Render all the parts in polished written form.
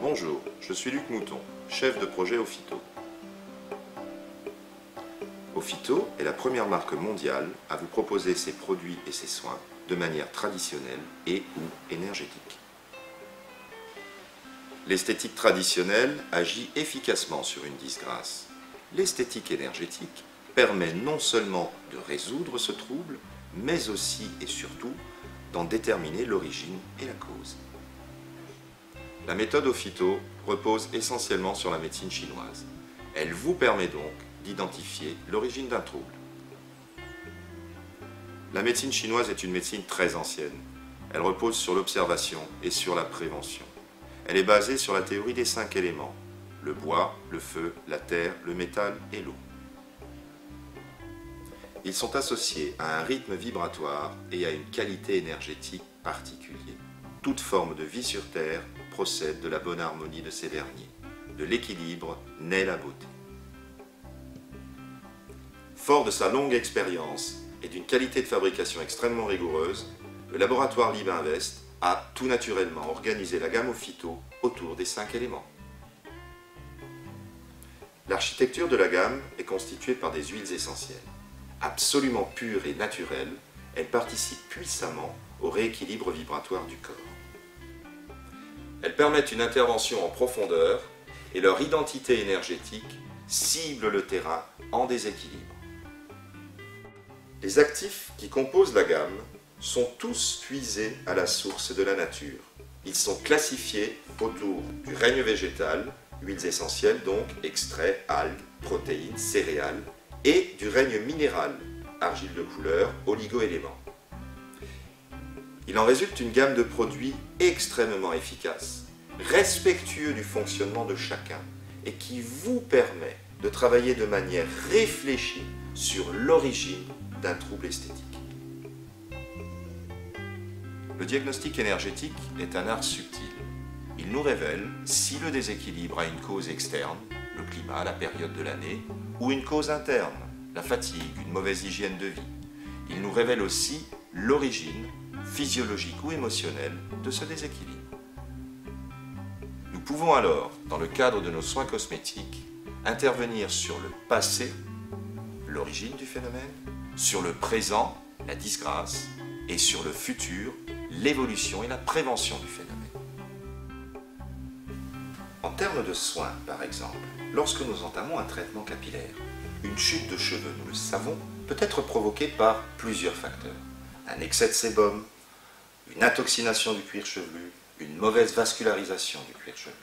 Bonjour, je suis Luc Mouton, chef de projet Ophyto. Ophyto est la première marque mondiale à vous proposer ses produits et ses soins de manière traditionnelle et ou énergétique. L'esthétique traditionnelle agit efficacement sur une disgrâce. L'esthétique énergétique permet non seulement de résoudre ce trouble, mais aussi et surtout d'en déterminer l'origine et la cause. La méthode Ophyto repose essentiellement sur la médecine chinoise. Elle vous permet donc d'identifier l'origine d'un trouble. La médecine chinoise est une médecine très ancienne. Elle repose sur l'observation et sur la prévention. Elle est basée sur la théorie des 5 éléments: le bois, le feu, la terre, le métal et l'eau. Ils sont associés à un rythme vibratoire et à une qualité énergétique particulière. Toute forme de vie sur Terre procède de la bonne harmonie de ces derniers. De l'équilibre naît la beauté. Fort de sa longue expérience et d'une qualité de fabrication extrêmement rigoureuse, le laboratoire Libe-Invest a tout naturellement organisé la gamme Ophyto autour des 5 éléments. L'architecture de la gamme est constituée par des huiles essentielles. Absolument pures et naturelles, elles participent puissamment au rééquilibre vibratoire du corps. Elles permettent une intervention en profondeur et leur identité énergétique cible le terrain en déséquilibre. Les actifs qui composent la gamme sont tous puisés à la source de la nature. Ils sont classifiés autour du règne végétal, huiles essentielles donc, extraits, algues, protéines, céréales, et du règne minéral, argile de couleur, oligo-éléments. Il en résulte une gamme de produits extrêmement efficaces, respectueux du fonctionnement de chacun et qui vous permet de travailler de manière réfléchie sur l'origine d'un trouble esthétique. Le diagnostic énergétique est un art subtil. Il nous révèle si le déséquilibre a une cause externe, le climat, la période de l'année, ou une cause interne, la fatigue, une mauvaise hygiène de vie. Il nous révèle aussi l'origine physiologique ou émotionnelle de ce déséquilibre. Nous pouvons alors, dans le cadre de nos soins cosmétiques, intervenir sur le passé, l'origine du phénomène, sur le présent, la disgrâce, et sur le futur, l'évolution et la prévention du phénomène. En termes de soins, par exemple, lorsque nous entamons un traitement capillaire, une chute de cheveux, nous le savons, peut être provoquée par plusieurs facteurs. Un excès de sébum, une intoxination du cuir chevelu, une mauvaise vascularisation du cuir chevelu.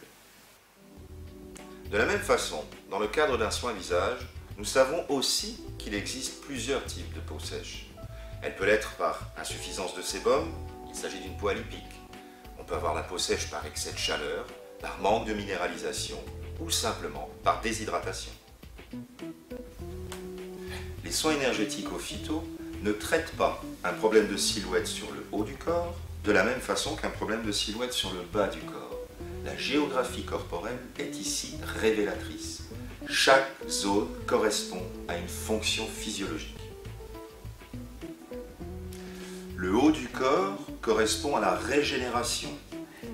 De la même façon, dans le cadre d'un soin visage, nous savons aussi qu'il existe plusieurs types de peau sèche. Elle peut l'être par insuffisance de sébum, il s'agit d'une peau alipique. On peut avoir la peau sèche par excès de chaleur, par manque de minéralisation ou simplement par déshydratation. Les soins énergétiques Ophyto ne traitent pas un problème de silhouette sur le haut du corps de la même façon qu'un problème de silhouette sur le bas du corps. La géographie corporelle est ici révélatrice. Chaque zone correspond à une fonction physiologique. Le haut du corps correspond à la régénération.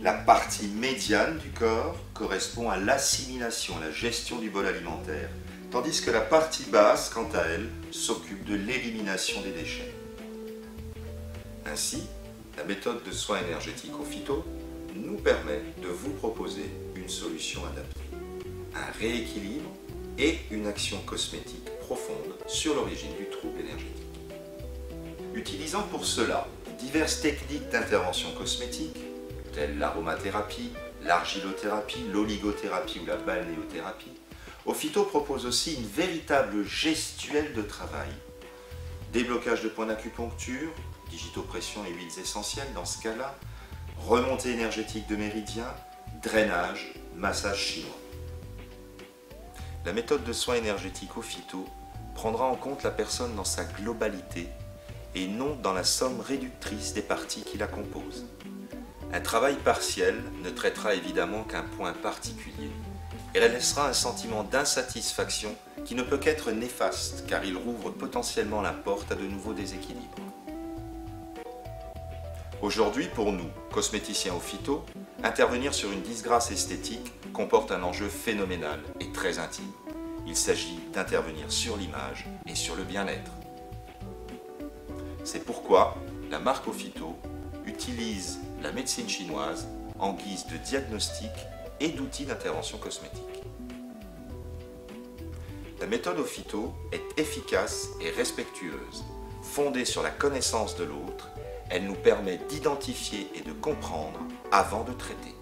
La partie médiane du corps correspond à l'assimilation, à la gestion du bol alimentaire, tandis que la partie basse, quant à elle, s'occupe de l'élimination des déchets. Ainsi, la méthode de soins énergétiques Ophyto nous permet de vous proposer une solution adaptée, un rééquilibre et une action cosmétique profonde sur l'origine du trouble énergétique. Utilisant pour cela diverses techniques d'intervention cosmétique, telles l'aromathérapie, l'argilothérapie, l'oligothérapie ou la balnéothérapie, Ophyto propose aussi une véritable gestuelle de travail. Déblocage de points d'acupuncture, digitopression et huiles essentielles dans ce cas-là, remontée énergétique de méridiens, drainage, massage chinois. La méthode de soins énergétiques Ophyto prendra en compte la personne dans sa globalité et non dans la somme réductrice des parties qui la composent. Un travail partiel ne traitera évidemment qu'un point particulier et elle laissera un sentiment d'insatisfaction qui ne peut qu'être néfaste car il rouvre potentiellement la porte à de nouveaux déséquilibres. Aujourd'hui, pour nous, cosméticiens au phyto, intervenir sur une disgrâce esthétique comporte un enjeu phénoménal et très intime. Il s'agit d'intervenir sur l'image et sur le bien-être. C'est pourquoi la marque Ophyto utilise la médecine chinoise en guise de diagnostic et d'outil d'intervention cosmétique. La méthode Ophyto est efficace et respectueuse. Fondée sur la connaissance de l'autre, elle nous permet d'identifier et de comprendre avant de traiter.